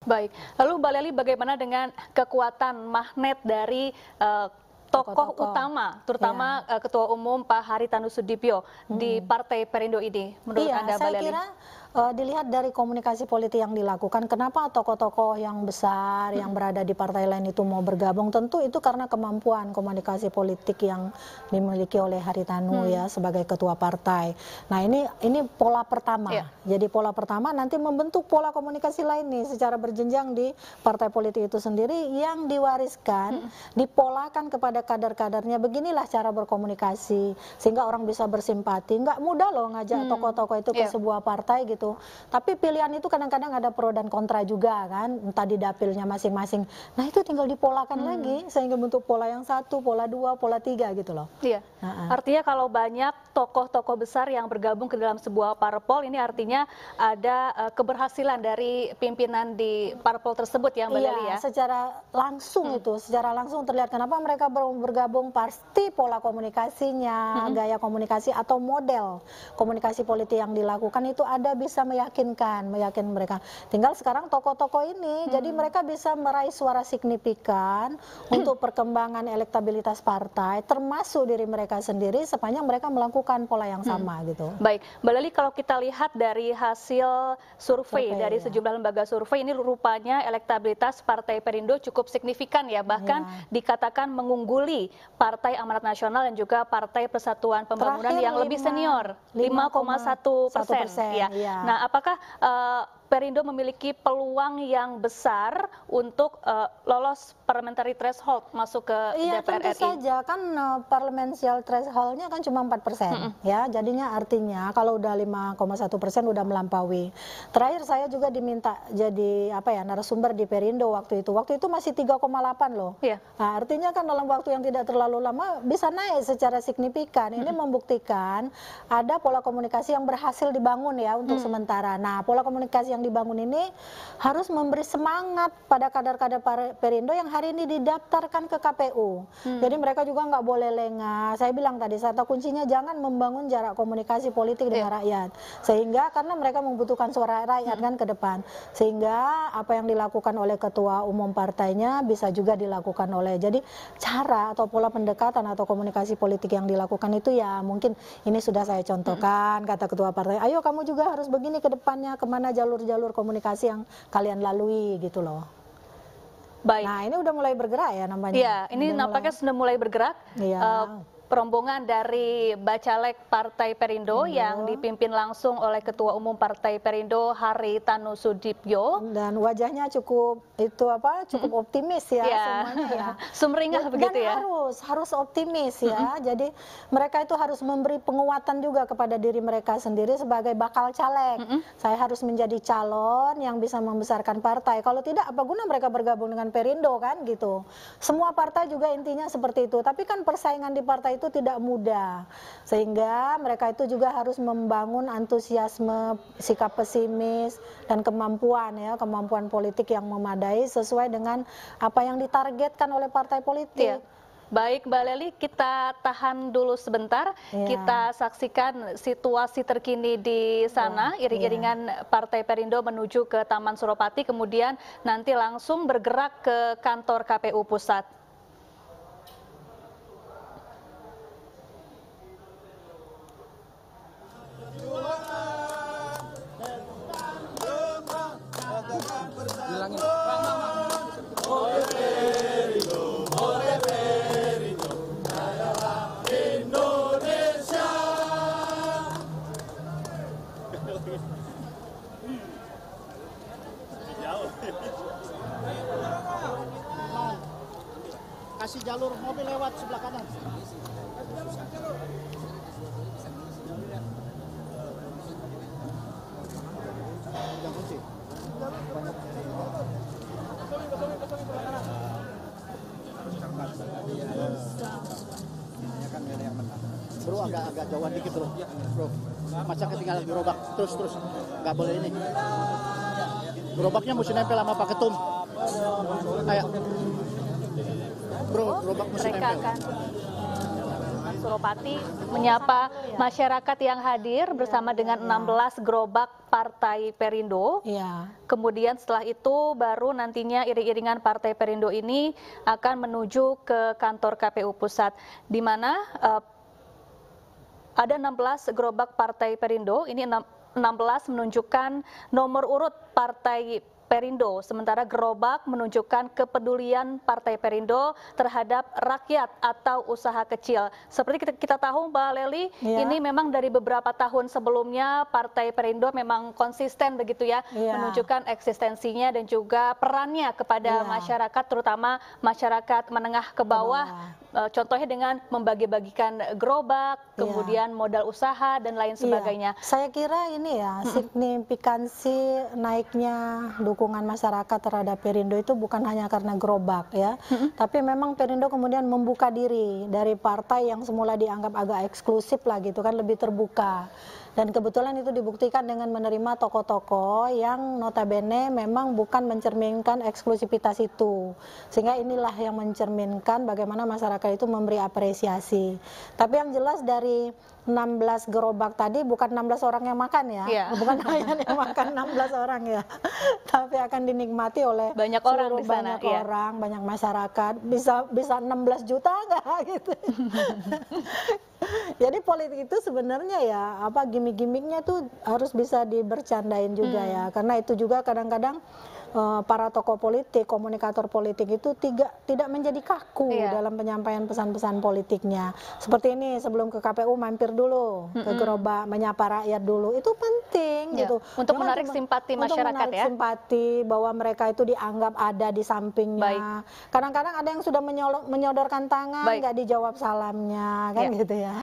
Baik, lalu Mbak Lely bagaimana dengan kekuatan magnet dari tokoh utama, terutama Ketua Umum Pak Haritanu Sudibyo di Partai Perindo ini, menurut Anda, Mbak Lely? Saya kira dilihat dari komunikasi politik yang dilakukan, kenapa tokoh-tokoh yang besar yang berada di partai lain itu mau bergabung, tentu itu karena kemampuan komunikasi politik yang dimiliki oleh Haritanu ya sebagai ketua partai. Nah ini pola pertama. Jadi pola pertama nanti membentuk pola komunikasi lain nih secara berjenjang di partai politik itu sendiri yang diwariskan, dipolakan kepada kader-kadernya. Beginilah cara berkomunikasi sehingga orang bisa bersimpati. Nggak mudah loh ngajak tokoh-tokoh itu ke sebuah partai gitu. Tapi pilihan itu kadang-kadang ada pro dan kontra juga kan, entah di dapilnya masing-masing. Nah itu tinggal dipolakan lagi sehingga bentuk pola yang satu, pola dua, pola tiga gitu loh. Iya. Artinya kalau banyak tokoh-tokoh besar yang bergabung ke dalam sebuah parpol, ini artinya ada keberhasilan dari pimpinan di parpol tersebut ya Mbak Lely ya? Secara langsung itu, secara langsung terlihat kenapa mereka bergabung, pasti pola komunikasinya, gaya komunikasi atau model komunikasi politik yang dilakukan itu ada bisa meyakinkan mereka. Tinggal sekarang tokoh-tokoh ini, jadi mereka bisa meraih suara signifikan untuk perkembangan elektabilitas partai, termasuk diri mereka sendiri sepanjang mereka melakukan pola yang sama gitu. Baik, Mbak Lely, kalau kita lihat dari hasil survei dari sejumlah lembaga survei, ini rupanya elektabilitas Partai Perindo cukup signifikan ya, bahkan dikatakan mengungguli Partai Amanat Nasional dan juga Partai Persatuan Pembangunan yang lebih senior, 5,1%. Ya. Nah, apakah Perindo memiliki peluang yang besar untuk lolos parliamentary threshold masuk ke DPR RI? Tentu saja, kan parliamentary thresholdnya kan cuma 4%, ya. Jadinya artinya kalau udah 5,1% udah melampaui. Terakhir saya juga diminta jadi narasumber di Perindo waktu itu. Waktu itu masih 3,8 loh. Nah, artinya kan dalam waktu yang tidak terlalu lama bisa naik secara signifikan. Ini membuktikan ada pola komunikasi yang berhasil dibangun ya untuk sementara. Nah, pola komunikasi yang dibangun ini harus memberi semangat pada kader-kader Perindo yang hari ini didaftarkan ke KPU. Jadi mereka juga nggak boleh lengah. Saya bilang tadi, kata kuncinya jangan membangun jarak komunikasi politik dengan rakyat. Sehingga karena mereka membutuhkan suara rakyat kan ke depan. Sehingga apa yang dilakukan oleh ketua umum partainya bisa juga dilakukan oleh. Jadi cara atau pola pendekatan atau komunikasi politik yang dilakukan itu ya mungkin ini sudah saya contohkan, kata ketua partai, ayo kamu juga harus begini ke depannya, kemana jalur-jalur komunikasi yang kalian lalui gitu loh. Baik. Nah ini udah mulai bergerak ya namanya. Iya, ini nampaknya sudah mulai bergerak. Rombongan dari Bacalek Partai Perindo yang dipimpin langsung oleh Ketua Umum Partai Perindo Haritanu Sudibyo, dan wajahnya cukup optimis ya semuanya ya. Sumringah begitu ya. Harus optimis ya. Jadi mereka itu harus memberi penguatan juga kepada diri mereka sendiri sebagai bakal caleg. Saya harus menjadi calon yang bisa membesarkan partai. Kalau tidak apa guna mereka bergabung dengan Perindo kan gitu. Semua partai juga intinya seperti itu. Tapi kan persaingan di partai itu tidak mudah, sehingga mereka itu juga harus membangun antusiasme, sikap pesimis dan kemampuan politik yang memadai sesuai dengan apa yang ditargetkan oleh partai politik. Baik Mbak Lely, kita tahan dulu sebentar, kita saksikan situasi terkini di sana, iring-iringan Partai Perindo menuju ke Taman Suropati, kemudian nanti langsung bergerak ke kantor KPU Pusat. Kasih jalur mobil lewat sebelah kanan. Bro, agak jauhan dikit bro. Masa ketinggalan gerobak terus nggak boleh ini. Gerobaknya mesti nempel sama Pak Ketum. Ayo. Bro, gerobak mesti nempel. Mereka akan Suropati menyapa masyarakat yang hadir bersama dengan 16 gerobak Partai Perindo. Iya. Kemudian setelah itu baru nantinya iring-iringan Partai Perindo ini akan menuju ke kantor KPU Pusat, di mana ada 16 gerobak Partai Perindo. Ini 16 menunjukkan nomor urut Partai Perindo, sementara gerobak menunjukkan kepedulian Partai Perindo terhadap rakyat atau usaha kecil. Seperti kita tahu Mbak Lely, ini memang dari beberapa tahun sebelumnya Partai Perindo memang konsisten begitu ya, menunjukkan eksistensinya dan juga perannya kepada masyarakat, terutama masyarakat menengah ke bawah. Contohnya dengan membagi-bagikan gerobak, kemudian modal usaha dan lain sebagainya. Saya kira ini ya, signifikansi naiknya dukungan masyarakat terhadap Perindo itu bukan hanya karena gerobak ya, tapi memang Perindo kemudian membuka diri dari partai yang semula dianggap agak eksklusif lah gitu kan, lebih terbuka. Dan kebetulan itu dibuktikan dengan menerima tokoh-tokoh yang notabene memang bukan mencerminkan eksklusivitas itu. Sehingga inilah yang mencerminkan bagaimana masyarakat itu memberi apresiasi. Tapi yang jelas dari 16 gerobak tadi bukan 16 orang yang makan ya, bukan hanya yang makan 16 orang ya, tapi akan dinikmati oleh banyak orang di sana, banyak orang, banyak masyarakat, bisa 16 juta nggak gitu. Jadi politik itu sebenarnya ya gimmick-gimmicknya tuh harus bisa dibercandain juga ya, karena itu juga kadang-kadang para tokoh politik, komunikator politik itu tidak menjadi kaku dalam penyampaian pesan-pesan politiknya. Seperti ini, sebelum ke KPU mampir dulu ke gerobak, menyapa rakyat dulu, itu penting gitu. Untuk menarik simpati masyarakat, untuk menarik simpati bahwa mereka itu dianggap ada di sampingnya. Kadang-kadang ada yang sudah menyodorkan tangan, nggak dijawab salamnya, kan gitu ya.